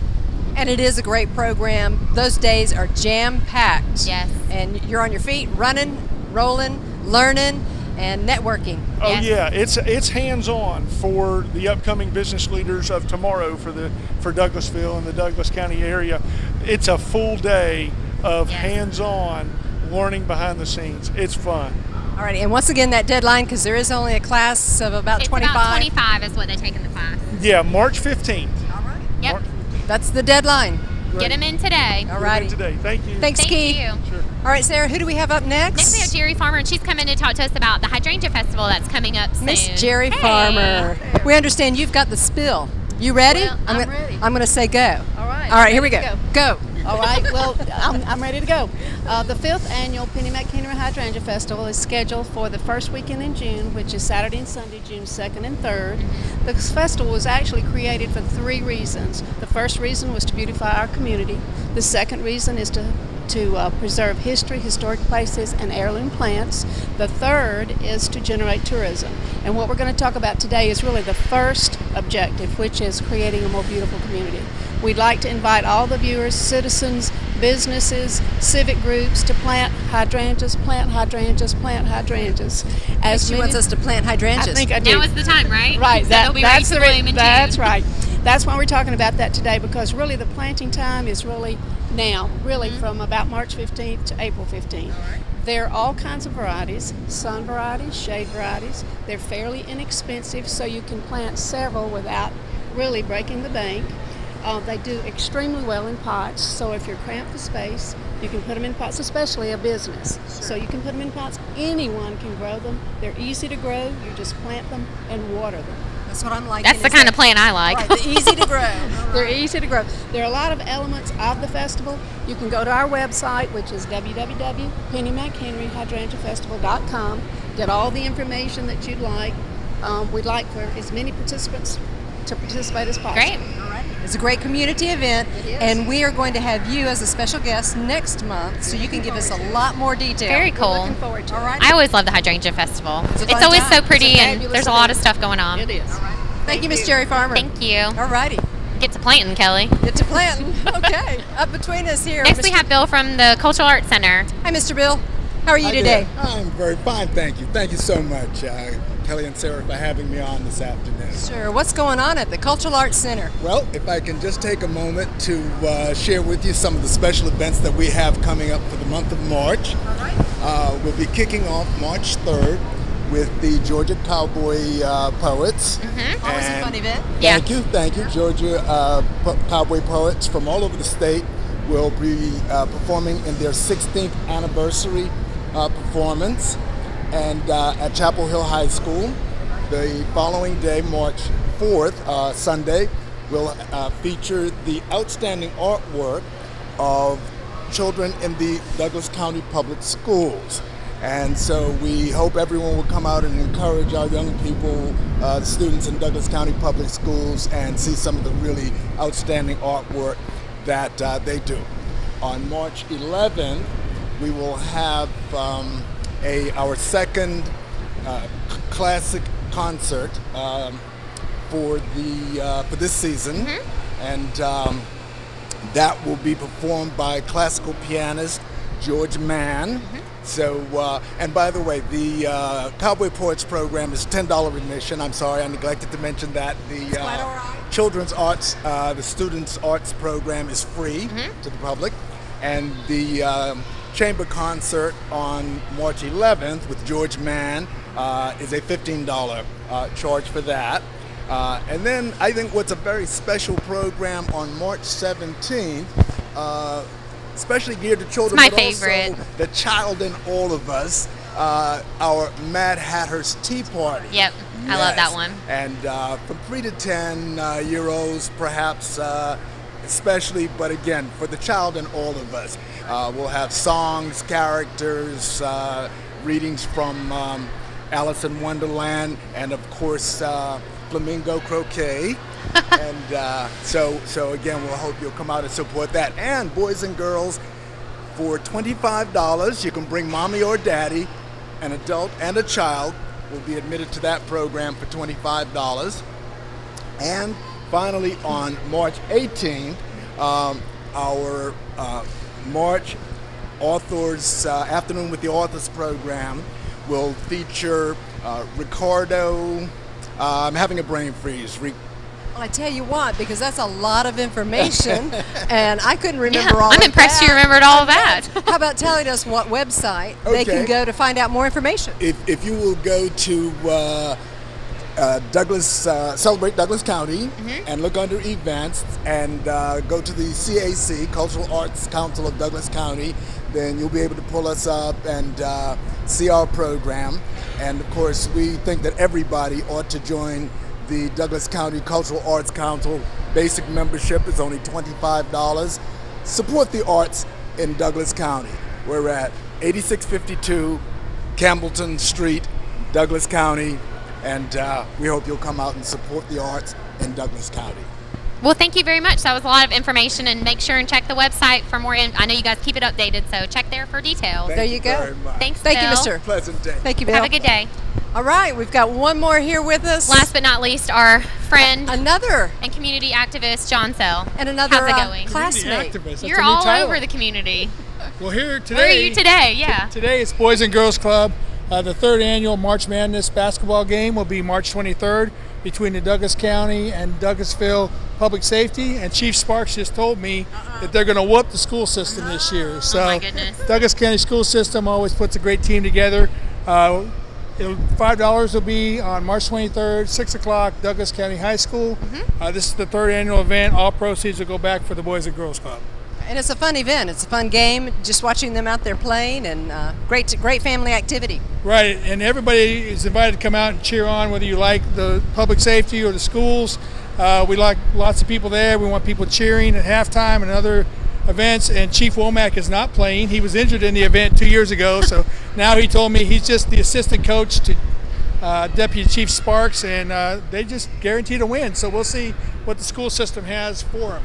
And it is a great program. Those days are jam-packed. Yes. And you're on your feet, running, rolling, learning, and networking. Oh yeah, it's hands-on for the upcoming business leaders of tomorrow for Douglasville and the Douglas County area. It's a full day of hands-on learning behind the scenes. It's fun. All right, and once again, that deadline, because there is only a class of about 25. About 25 is what they take in the class. Yeah, March 15th. All right. Yep. That's the deadline. Get them in today. All righty. Today. Thank you. Thanks, Keith. Thank you. Sure. All right, Sarah, who do we have up next? Next we have Jerry Farmer, and she's coming to talk to us about the Hydrangea Festival that's coming up soon. Miss Jerry Farmer. We understand you've got the spill. You ready? Well, I'm ready. I'm going to say go. All right. All right, here we go. Go. All right. Well, I'm ready to go. The 5th annual Penny McHenry Hydrangea Festival is scheduled for the first weekend in June, which is Saturday and Sunday, June 2nd and 3rd. The festival was actually created for 3 reasons. The first reason was to beautify our community. The second reason is to to preserve history, historic places, and heirloom plants. The third is to generate tourism. And what we're going to talk about today is really the first objective, which is creating a more beautiful community. We'd like to invite all the viewers, citizens, businesses, civic groups to plant hydrangeas, plant hydrangeas, plant hydrangeas. As she wants us to plant hydrangeas. I think I do. Now is the time, right? Right. So they'll be ready to bloom in That's June. right. That's why we're talking about that today, because really the planting time is really now, really from about March 15th to April 15th. There are all kinds of varieties, sun varieties, shade varieties. They're fairly inexpensive, so you can plant several without really breaking the bank. They do extremely well in pots, so if you're cramped for space, you can put them in pots, especially a business. So you can put them in pots. Anyone can grow them. They're easy to grow. You just plant them and water them. That's what I'm like. That's the kind of plant I like. Right, they're easy to grow. They're easy to grow. There are a lot of elements of the festival. You can go to our website, which is www.PennyMcHenryHydrangeaFestival.com. Get all the information that you'd like. We'd like for as many participants to participate as possible. Great. It's a great community event, and we are going to have you as a special guest next month, so you can give us a lot more detail. Very cool. We're looking forward to it. All right. I always love the Hydrangea Festival. It's a It's fun always time. so It's a pretty, and fabulous there's a lot of event. stuff going on. It is. Thank you, Miss Jerry Farmer. Thank you. All righty. Get to planting, Kelly. Get to planting. Okay. Up between us here. Next, we Mr. have Bill from the Cultural Arts Center. Hi, Mr. Bill. How are you Hi today? there. I'm very fine, thank you. Thank you so much, Kelly and Sarah, for having me on this afternoon. Sure. What's going on at the Cultural Arts Center? Well, if I can just take a moment to share with you some of the special events that we have coming up for the month of March. All right. We'll be kicking off March 3rd with the Georgia Cowboy Poets. Always a fun event. Thank you. Georgia Cowboy Poets from all over the state will be performing in their 16th anniversary performance and at Chapel Hill High School. The following day, March 4th, Sunday, will feature the outstanding artwork of children in the Douglas County Public Schools. And so we hope everyone will come out and encourage our young people, the students in Douglas County Public Schools, and see some of the really outstanding artwork that they do. On March 11th, we will have our second classic concert for this season, and that will be performed by classical pianist George Mann. So, and by the way, the Cowboy Poets program is $10 admission. I'm sorry, I neglected to mention that. The children's arts, the students' arts program is free to the public, and the chamber concert on March 11th with George Mann is a $15 charge for that. And then I think what's a very special program on March 17th, especially geared to children, It's my but favorite. also the child in all of us, our Mad Hatter's Tea Party. Yep, I love that one. And from 3 to 10 year olds, perhaps especially, but again, for the child in all of us. We'll have songs, characters, readings from Alice in Wonderland, and of course, flamingo croquet. And so again, we'll hope you'll come out and support that. And boys and girls, for $25, you can bring mommy or daddy, an adult and a child will be admitted to that program for $25. And finally, on March 18th, our March Authors Afternoon with the Authors program will feature Ricardo. I'm having a brain freeze. Well, I tell you what, because that's a lot of information, and I couldn't remember all of that. I'm impressed you remembered all of that. How about telling us what website they can go to find out more information? If you will go to Celebrate Douglas County and look under events and go to the CAC, Cultural Arts Council of Douglas County, then you'll be able to pull us up and see our program. And of course, we think that everybody ought to join the Douglas County Cultural Arts Council. Basic membership is only $25. Support the arts in Douglas County. We're at 8652 Campbellton Street, Douglas County, and we hope you'll come out and support the arts in Douglas County. Well, thank you very much. That was a lot of information, and make sure and check the website for more. I know you guys keep it updated, so check there for details. There you go. Thanks, Thank you, Bill. mister. Pleasant day. Thank you, Bill. Have a good day. All right, we've got one more here with us. Last but not least, our friend Another. and community activist, John Sell. And another How's it going? classmate. You're all over the community. Well, here today. Where are you today? Yeah. Today it's Boys and Girls Club. The third annual March Madness basketball game will be March 23rd between the Douglas County and Douglasville Public Safety. And Chief Sparks just told me that they're going to whoop the school system this year. So my goodness. Douglas County school system always puts a great team together. $5 will be on March 23rd, 6 o'clock, Douglas County High School. This is the third annual event. All proceeds will go back for the Boys and Girls Club. And it's a fun event. It's a fun game. Just watching them out there playing, and great family activity. Right, and everybody is invited to come out and cheer on, whether you like the public safety or the schools. We like lots of people there. We want people cheering at halftime and other events. And Chief Womack is not playing. He was injured in the event 2 years ago, so now he told me he's just the assistant coach to Deputy Chief Sparks, and they just guaranteed a win. So we'll see what the school system has for him.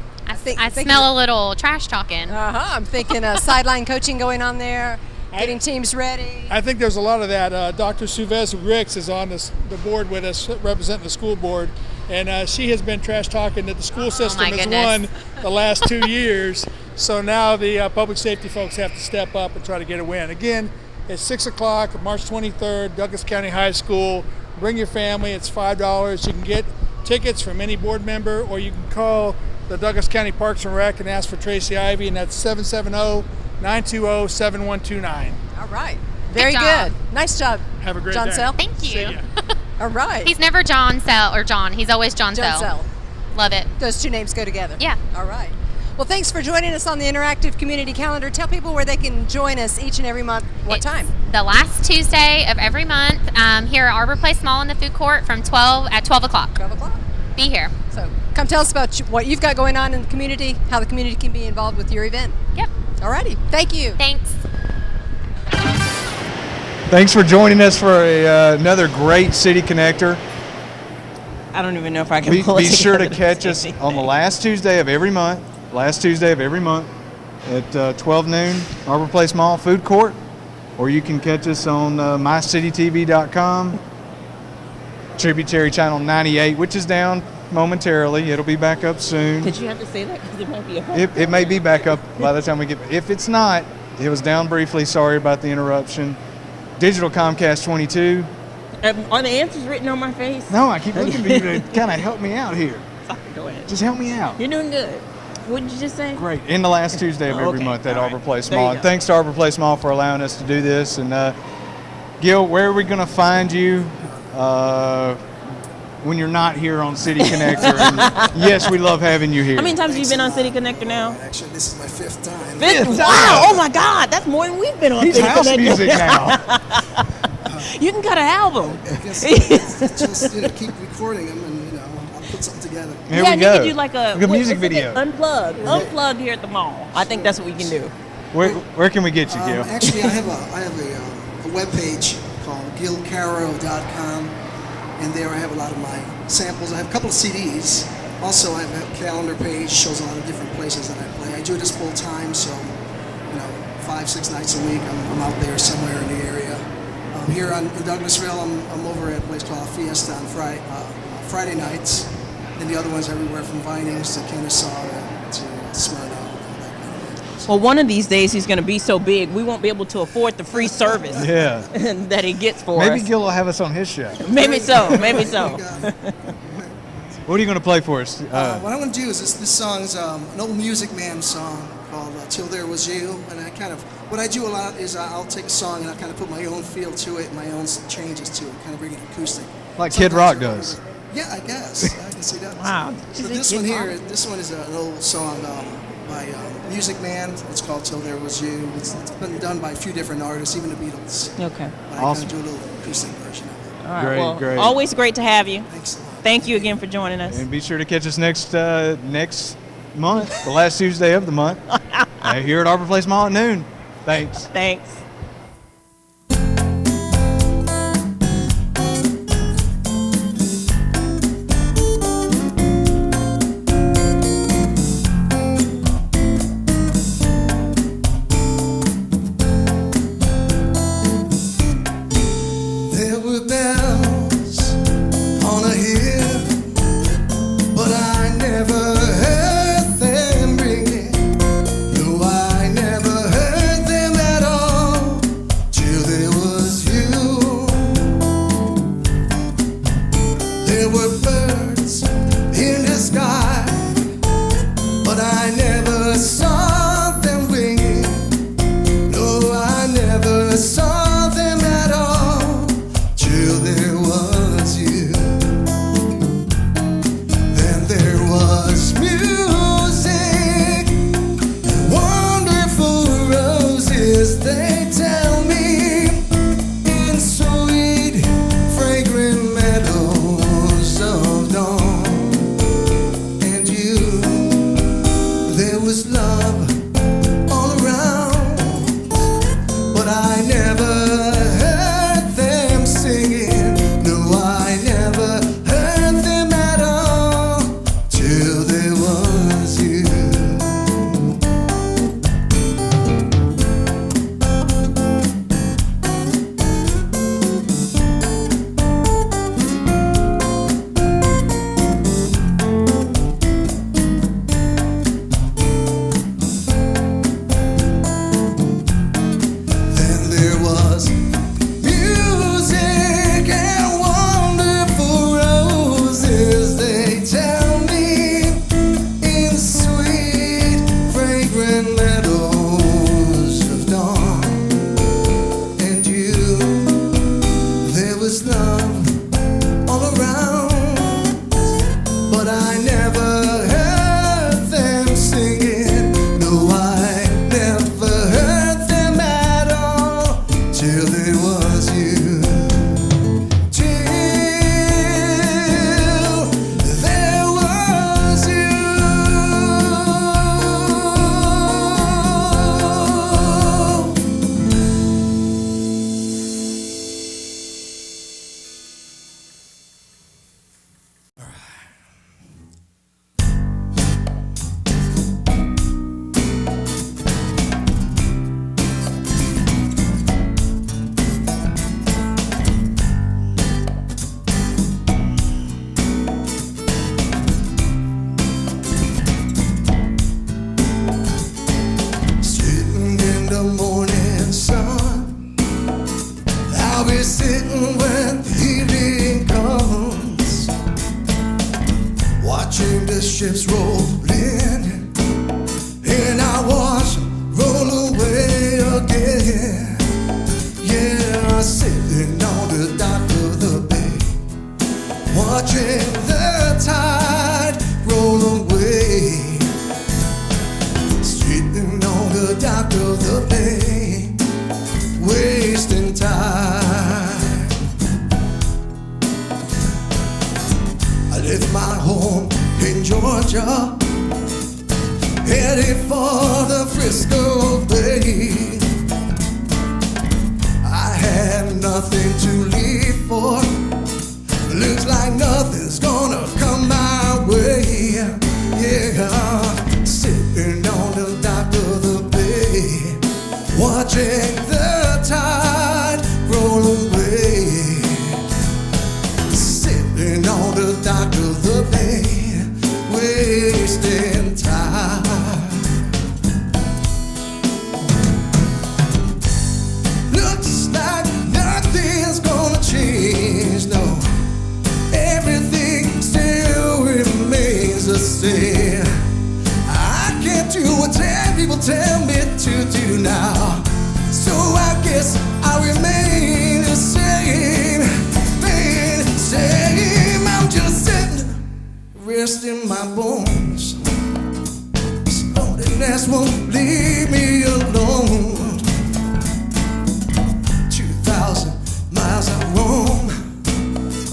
I smell a little trash talking. I'm thinking sideline coaching going on there, getting teams ready. I think there's a lot of that. Dr. Suvez Ricks is on the board with us, representing the school board, and she has been trash talking that the school system has won the last 2 years. So now the public safety folks have to step up and try to get a win. Again, it's 6 o'clock, March 23rd, Douglas County High School. Bring your family. It's $5. You can get tickets from any board member, or you can call the Douglas County Parks and Rec and ask for Tracy Ivy, and that's 770-920-7129. All right. Very good. Nice job. Have a great John day. Sell. Thank you. All right. He's never John Sell or John. He's always John Sell. Sell. Love it. Those two names go together. Yeah. All right. Well, thanks for joining us on the Interactive Community Calendar. Tell people where they can join us each and every month. What time? The last Tuesday of every month here at Arbor Place Mall in the food court from 12 o'clock. 12 o'clock. Be here. So come tell us about what you've got going on in the community, how the community can be involved with your event. Yep. All righty. Thank you. Thanks. Thanks for joining us for another great City Connector. I don't even know if I can Be pull it sure to together. catch us on the last Tuesday of every month. At 12 noon, Arbor Place Mall food court, or you can catch us on mycitytv.com, Tributary Channel 98, which is down momentarily. It'll be back up soon. Did you have to say that because it might be It may be back up by the time we get. If it's not, it was down briefly. Sorry about the interruption. Digital Comcast 22. Are the answers written on my face? No, I keep looking for you to kind of help me out here. Go ahead. Just help me out. You're doing good. What did you just say? Great. In the last Tuesday of every Okay. month at All Arbor right. Place There Mall. you And go. thanks to Arbor Place Mall for allowing us to do this. And Gil, where are we going to find you when you're not here on City Connector? And yes, we love having you here. How many times have you been on City Connector now? Actually, this is my fifth time. Wow! Oh my God, that's more than we've been on He's City house Connector. music now. You can cut an album. I guess just keep recording them, and I'll put something together. Here yeah, we you go. can do like a music what's it? video. Unplugged here at the mall. I think that's what we can do. Where can we get you, Gil? Actually, I have a webpage called gilcaro.com, and there I have a lot of my samples. I have a couple of CDs. Also, I have a calendar page, shows a lot of different places that I play. I do this full time, so 5-6 nights a week I'm out there somewhere in the area. Here in Douglasville, I'm over at a place called Fiesta on Friday nights, and the other ones everywhere from Vinings to Kennesaw to Smyrna. Well, one of these days he's going to be so big we won't be able to afford the free service Yeah. that he gets for Maybe us. Gil will have us on his show. Maybe so. Maybe so. What are you going to play for us? What I'm going to do is this song's an old Music Man song called Till There Was You, and what I do a lot is I'll take a song and I kind of put my own feel to it, my own changes to it, kind of bring it acoustic. Like Kid Rock does. Yeah, I guess. I can see that. Wow. So this one here, this one is an old song by Music Man. It's called Till There Was You. It's been done by a few different artists, even the Beatles. Okay. But Awesome. I kind of do a little acoustic version of it. All right. Great, well, great. always great to have you. Thanks a lot. Thank you again for joining us. And be sure to catch us next month, the last Tuesday of the month, here at Arbor Place Mall at noon. Thanks. Thanks. I never heard them singing. No, I never heard them at all till there was you. Then there was music and wonderful roses, they tell me, in sweet, fragrant meadows of dawn. And you, there was love all around, but I never heard them singing. No, I never heard them at all till there was you. Till there was you. Sitting in the morning sun, I'll be sitting when the evening comes, watching the ships roll in, and I watch them roll away again. Yeah, sitting on the dock of the bay, watching the tide roll away. Sitting on the dock of the bay, wasting time. I left my home in Georgia, headed for the Frisco Bay. I had nothing to leave for. Looks like nothing's gonna come my way. Yeah, sitting on the dock of the bay, watching the tide roll away. Sitting on the dock of the bay, wasting time. Looks like nothing's gonna change, no. Everything still remains the same. I can't do what 10 people tell me to do now, so I guess I remain the same. Remain the same. I'm just sitting, resting my bones. Loneliness won't leave me alone. 2,000 miles I roam,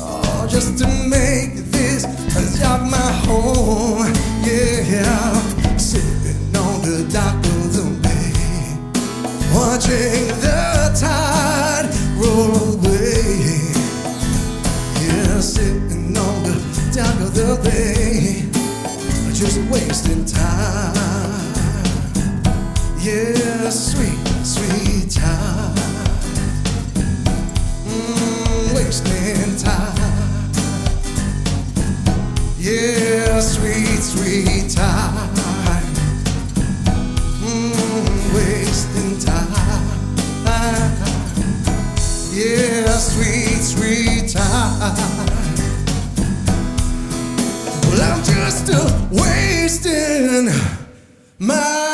oh, just to make this a job my home. Yeah, sitting on the dock of the bay, watching the tide roll away. Yeah, sitting on the dock of the bay, just wasting time. Yeah, sweet, sweet time. Wasting time. Yeah, sweet, sweet time. Wasting time. Yeah, sweet, sweet time. Well, I'm just wasting my